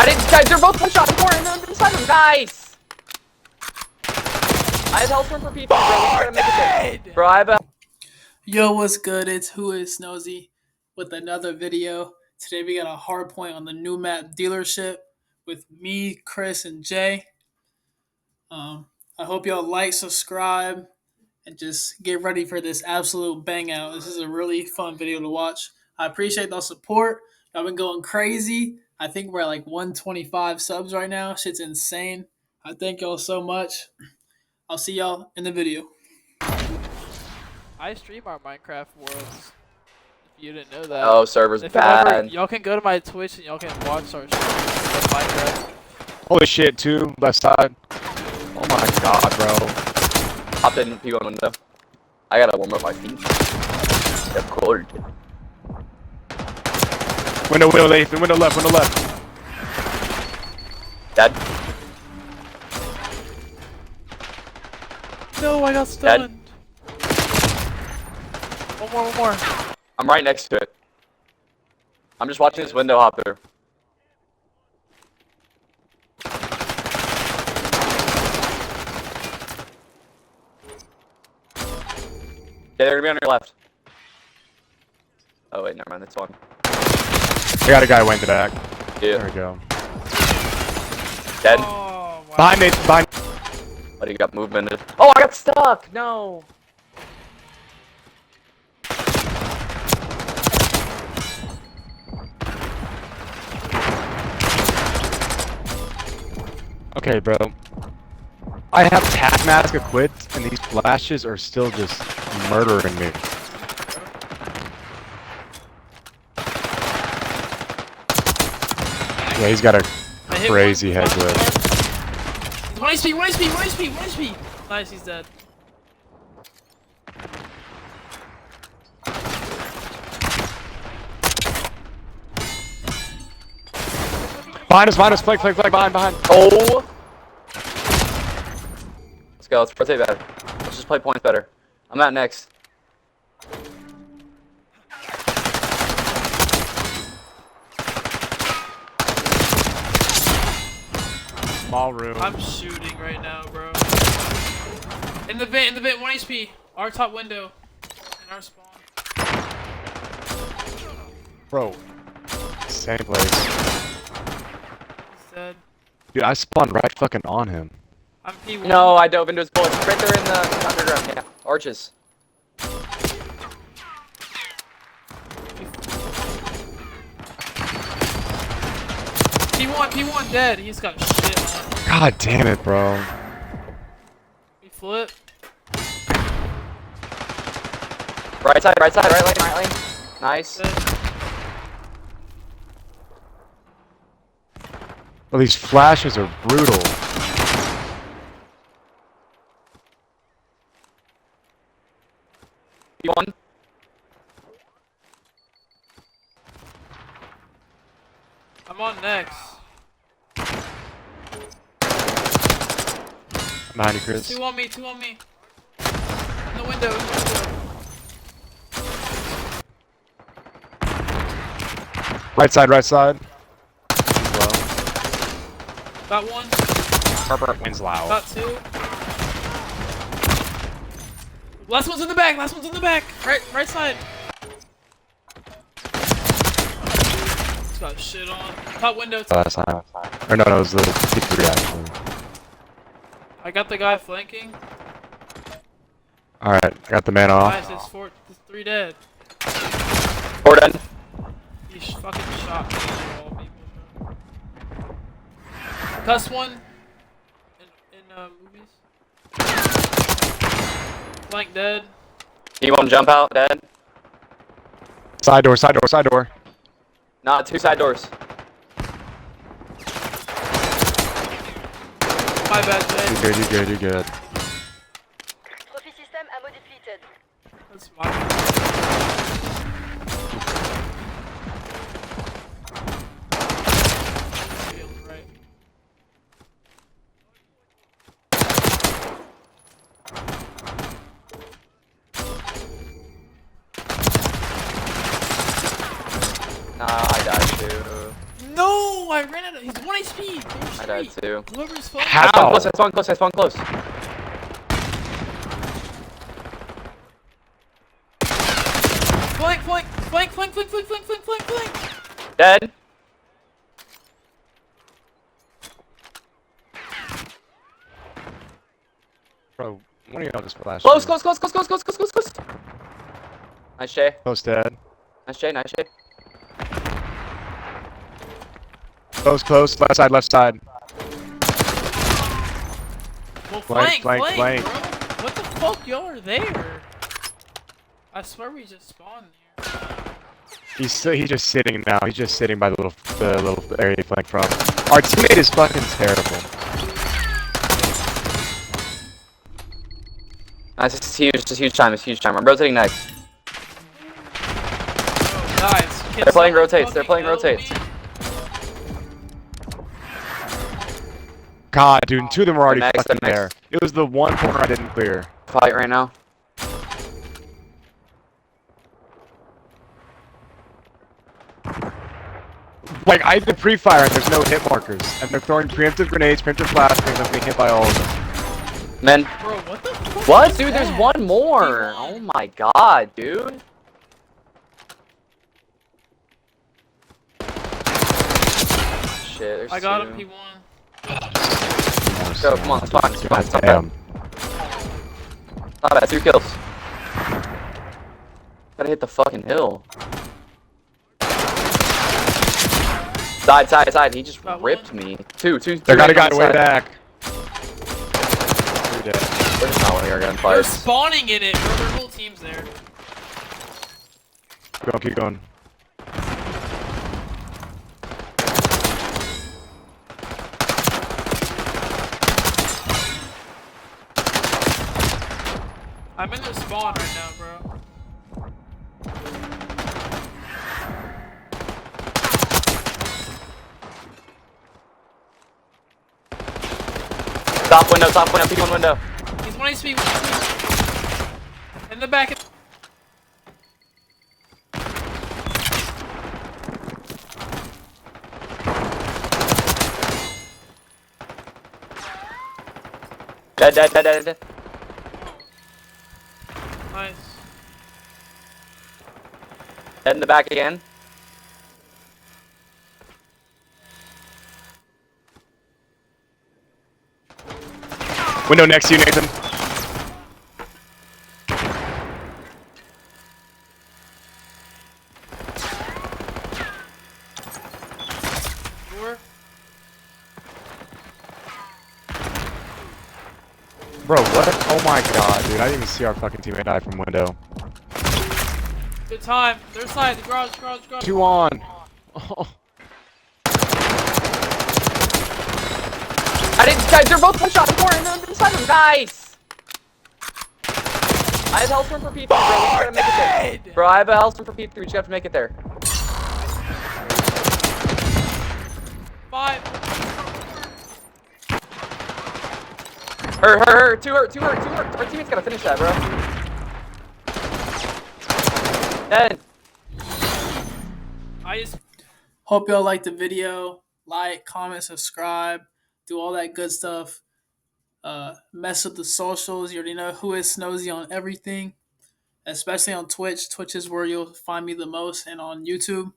I didn't. Guys, they're both one shot. More and then inside them. Nice. I have health for people, bro. We gotta make it good. Bro, I have a. Yo, what's good? It's Who is Snozy with another video. Today we got a hard point on the new map dealership with me, Chris, and Jay. I hope y'all like, subscribe, and just get ready for this absolute bang out. This is a really fun video to watch. I appreciate the support. Y'all been going crazy. I think we're at like 125 subs right now. Shit's insane. I thank y'all so much. I'll see y'all in the video. I stream our Minecraft worlds. If you didn't know that. Oh, server's bad. Y'all can go to my Twitch and y'all can watch our streams of Minecraft. Holy shit, two left side. Oh my god, bro. Hopped in P1 window. I gotta warm up my feet. They're cold. Window left, window left. Dead. No, I got stunned. One more. I'm right next to it. I'm just watching this window hop through. Yeah, they're gonna be on your left. Oh wait, never mind. That's one. I got a guy went to back. Yeah. There we go. Dead. Oh, wow. Behind it, behind. But he got movemented. Oh, I got stuck. No. Okay, bro. I have tac mask equipped, and these flashes are still just murdering me. Yeah, he's got a crazy head whip. 1 HP. Nice, he's dead. Behind us, flag, behind. Oh. Let's go. Let's rotate better. Let's just play points better. I'm at next. Small room. I'm shooting right now, bro. In the vent, 1 HP. Our top window. In our spawn. Bro. Same place. He's dead. Dude, I spawned right fucking on him. I'm P1. No, I dove into his bullets. Right there in the underground. Yeah, arches. P1 dead. He's got shit on. God damn it, bro. We flip. Right lane. Nice. Dead. Well, these flashes are brutal. P1. I'm on next. Behind you, Chris. Two on me. In the window. Right side. He's low. Got one. Harper wins loud. Got two. Last one's in the back. Right side. He's got shit on. Top window. Last time. Or no, it was the P3 actually. I got the guy flanking. Alright, I got the man off. Nice, it's 3 dead. 4 dead. He fucking shot me. All people. Cuss one. In movies. Flank dead. P1 jump out. Dead. Side door. Not 2 side doors. My bad, Jay. You're good. Trophy system ammo depleted. That's my right. Nah, I died too. No, I ran out of. He's 1 HP. I died too. Whoever's flying. How? I spawned close, I spawned close. Flank. Dead. Bro, one of y'all just flashed. Close. me. Nice Shay. Close dead. Nice Shay. Close. Left side. Well, Flank. bro. What the fuck, y'all are there? I swear we just spawned here. He's just sitting now. He's just sitting by the little area he flanked from. Our teammate is fucking terrible. Nice, it's huge time. I'm rotating next. Oh, guys, can They're playing someone rotates, they're playing fucking rotates. help me? God, dude, two of them were already Next, fucking next. there. It was the one corner I didn't clear. Fight right now. Like, I did pre-fire and there's no hit markers. And they're throwing preemptive grenades, preemptive flashbangs, and I'm being hit by all of them. Men. Bro, what the fuck? What? is Dude, there's that? one more. Oh my god, dude. Shit, there's I got two. him, P1. Go, come on, it's fine. It's not bad. Damn. Not bad, 2 kills. Gotta hit the fucking hill. Side. He just Got ripped me. Two. They got a guy on the way side. back. Three dead. We're just not winning our They're gunfights. spawning in it, bro. Their whole team's there. Keep going. I'm in their spawn right now, bro. Top window, P1 window. He's 1 HP. In the back. Dead. Nice. Dead in the back again. Window next to you, Nathan. Door. Bro, what? Oh my god, dude. I didn't even see our fucking teammate die from window. Good time. Their side. The garage. 2 on. Oh. Guys, they're both one shot before and they're inside them. Nice! I have health room for P3, bro. We just gotta make it there. Bro, I have a health room for P3. We just have to make it there. 5. Her. Two hurt. Our teammate's gotta finish that, bro. Dead. I just. Hope y'all liked the video. Like, comment, subscribe, do all that good stuff. Mess with the socials. You already know who is Snozy on everything, especially on Twitch. Twitch is where you'll find me the most, and on YouTube.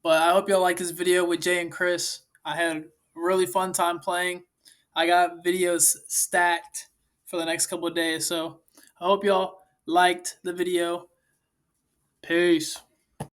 But I hope y'all like this video with Jay and Chris. I had a really fun time playing. I got videos stacked for the next couple of days. So I hope y'all liked the video. Peace.